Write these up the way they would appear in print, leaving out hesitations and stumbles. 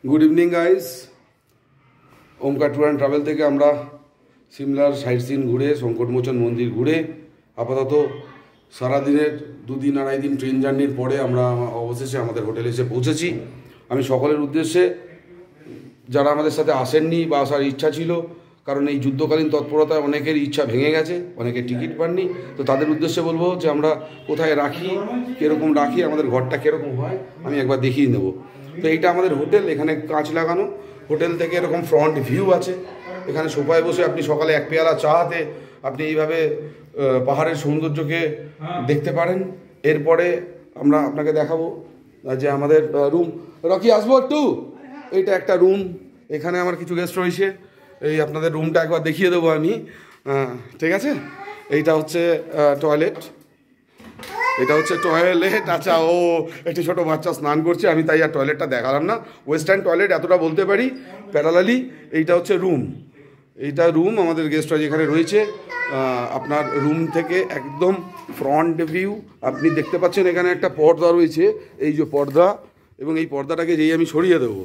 Good evening guys. Omkar tour and travel থেকে আমরা সিমলার site scene ঘুরে সংকটমোচন মন্দির ঘুরে আপাতত সারাদিনের 2 দিন 2.5 দিন ট্রেন জার্নির পরে আমরা অবশেষে আমাদের হোটেলে এসে পৌঁছেছি। আমি সকলের উদ্দেশ্যে যারা আমাদের সাথে আসেননি বা আসার ইচ্ছা ছিল, কারণ এই যুদ্ধকালীন তৎপরতায় অনেকের ইচ্ছা ভেঙে গেছে, অনেকে টিকিট পাননি, তো তাদের উদ্দেশ্যে বলবো যে আমরা কোথায় রাখি, কীরকম রাখি, আমাদের ঘরটা কীরকম হয় আমি একবার দেখিয়ে নেব। তো এইটা আমাদের হোটেল, এখানে কাঁচ লাগানো, হোটেল থেকে এরকম ফ্রন্ট ভিউ আছে। এখানে সোফায় বসে আপনি সকালে এক পেয়ালা চা হাতে আপনি এইভাবে পাহাড়ের সৌন্দর্যকে দেখতে পারেন। এরপরে আমরা আপনাকে দেখাবো যে আমাদের রুম। রকি আসবো একটু, এইটা একটা রুম, এখানে আমার কিছু গেস্ট রয়েছে, এই আপনাদের রুমটা একবার দেখিয়ে দেবো আমি, ঠিক আছে। এইটা হচ্ছে টয়লেট, এটা হচ্ছে টয়লেট। আচ্ছা, ও একটি ছোটো বাচ্চা স্নান করছে, আমি তাই আর টয়লেটটা দেখালাম না। ওয়েস্টার্ন টয়লেট এতটা বলতে পারি প্যারালালি। এইটা হচ্ছে রুম, এইটা রুম আমাদের গেস্টরা যেখানে রয়েছে। আপনার রুম থেকে একদম ফ্রন্ট ভিউ আপনি দেখতে পাচ্ছেন। এখানে একটা পর্দা রয়েছে, এই যে পর্দা, এবং এই পর্দাটাকে যেই আমি সরিয়ে দেবো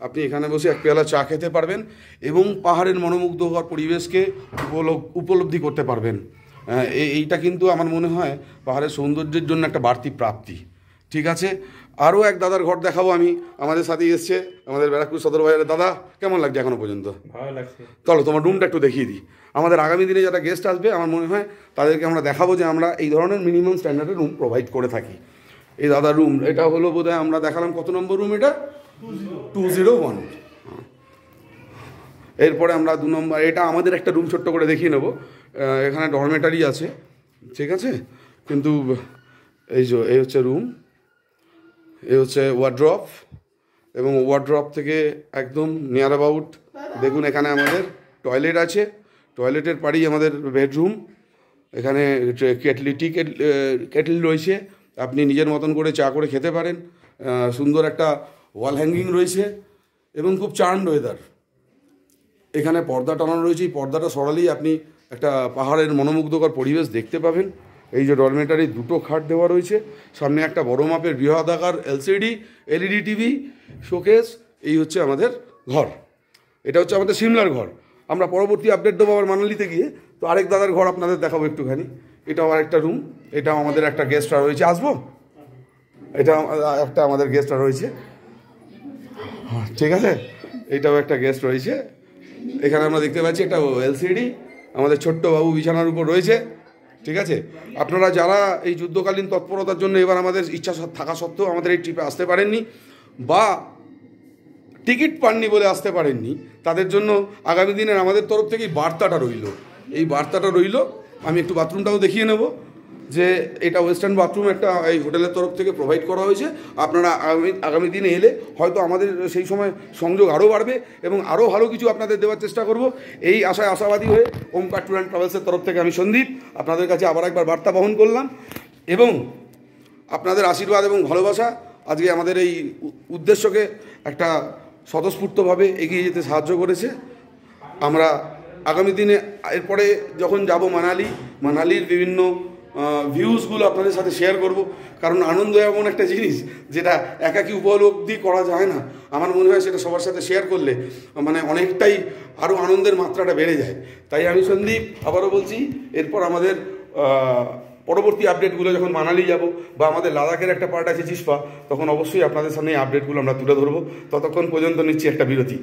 আপনি এখানে বসে এক পেয়ালা চা খেতে পারবেন এবং পাহাড়ের মনোমুগ্ধকর পরিবেশকে উপলব্ধি করতে পারবেন। এইটা কিন্তু আমার মনে হয় পাহাড়ের সৌন্দর্যের জন্য একটা বাড়তি প্রাপ্তি, ঠিক আছে। আরও এক দাদার ঘর দেখাবো আমি, আমাদের সাথেই এসছে আমাদের ব্যারাকপুর সদর বাজারের দাদা। কেমন লাগছে এখনো পর্যন্ত? ভালো লাগছে। চলো তোমার রুমটা একটু দেখিয়ে দিই। আমাদের আগামী দিনে যারা গেস্ট আসবে আমার মনে হয় তাদেরকে আমরা দেখাবো যে আমরা এই ধরনের মিনিমাম স্ট্যান্ডার্ডের রুম প্রোভাইড করে থাকি। এই দাদার রুম, এটা হলো বোধহয় আমরা দেখালাম কত নম্বর রুম, এটা 201। এরপরে আমরা 2 নম্বর, এটা আমাদের একটা রুম ছোট্ট করে দেখিয়ে নেবো। এখানে ডরমেটারি আছে, ঠিক আছে, কিন্তু এই হচ্ছে রুম, এই হচ্ছে ওয়ার্ড্রপ, এবং ওয়ার্ড্রপ থেকে একদম নিয়ার অ্যাবাউট দেখুন এখানে আমাদের টয়লেট আছে, টয়লেটের পাড়েই আমাদের বেডরুম। এখানে কেটলি রয়েছে, আপনি নিজের মতন করে চা করে খেতে পারেন। সুন্দর একটা ওয়াল হ্যাঙ্গিং রয়েছে এবং খুব চার্মড ওয়েদার। এখানে পর্দা টানানো রয়েছে, এই পর্দাটা সরালেই আপনি একটা পাহাড়ের মনোমুগ্ধকর পরিবেশ দেখতে পাবেন। এই যে ডরমেটারি 2টো খাট দেওয়া রয়েছে, সামনে একটা বড় মাপের বৃহদাকার এলইডি টিভি, শোকেস। এই হচ্ছে আমাদের ঘর, এটা হচ্ছে আমাদের সিমলার ঘর। আমরা পরবর্তী আপডেট দেবো আবার মানালিতে গিয়ে। তো আরেক দাদার ঘর আপনাদের দেখাবো একটুখানি। এটাও আরেকটা রুম, এটাও আমাদের একটা গেস্টরা রয়েছে, আসবো, এটা একটা আমাদের গেস্টরা রয়েছে, ঠিক আছে। এইটাও একটা গেস্ট রয়েছে। এখানে আমরা দেখতে পাচ্ছি একটা এলসিডি, আমাদের ছোট্ট বাবু বিছানার উপর রয়েছে, ঠিক আছে। আপনারা যারা এই যুদ্ধকালীন তৎপরতার জন্য এবার আমাদের ইচ্ছা থাকা সত্ত্বেও আমাদের এই ট্রিপে আসতে পারেননি বা টিকিট পাননি বলে আসতে পারেননি, তাদের জন্য আগামী দিনের আমাদের তরফ থেকেই বার্তাটা রইল। এই বার্তাটা রইল, আমি একটু বাথরুমটাও দেখিয়ে নেব যে এটা ওয়েস্টার্ন বাথরুম একটা এই হোটেলের তরফ থেকে প্রোভাইড করা হয়েছে। আপনারা আগামী দিনে এলে হয়তো আমাদের সেই সময় সংযোগ আরও বাড়বে এবং আরও ভালো কিছু আপনাদের দেওয়ার চেষ্টা করব। এই আশায় আশাবাদী হয়ে ওমকার ট্যুর অ্যান্ড ট্রাভেলসের তরফ থেকে আমি সন্দীপ আপনাদের কাছে আবার একবার বার্তা বহন করলাম, এবং আপনাদের আশীর্বাদ এবং ভালোবাসা আজকে আমাদের এই উদ্দেশ্যকে একটা স্বতঃস্ফূর্তভাবে এগিয়ে যেতে সাহায্য করেছে। আমরা আগামী দিনে এরপরে যখন যাব মানালির বিভিন্ন ভিউজগুলো আপনাদের সাথে শেয়ার করব, কারণ আনন্দ এমন একটা জিনিস যেটা একাকী উপলব্ধি করা যায় না। আমার মনে হয় সেটা সবার সাথে শেয়ার করলে মানে অনেকটাই আরও আনন্দের মাত্রাটা বেড়ে যায়। তাই আমি সন্দীপ আবারও বলছি, এরপর আমাদের পরবর্তী আপডেটগুলো যখন মানালি যাব বা আমাদের লাদাখের একটা পার্ট আছে চিসপা, তখন অবশ্যই আপনাদের সামনে এই আপডেটগুলো আমরা তুলে ধরবো। ততক্ষণ পর্যন্ত নিচ্ছি একটা বিরতি।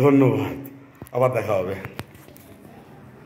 ধন্যবাদ, আবার দেখা হবে।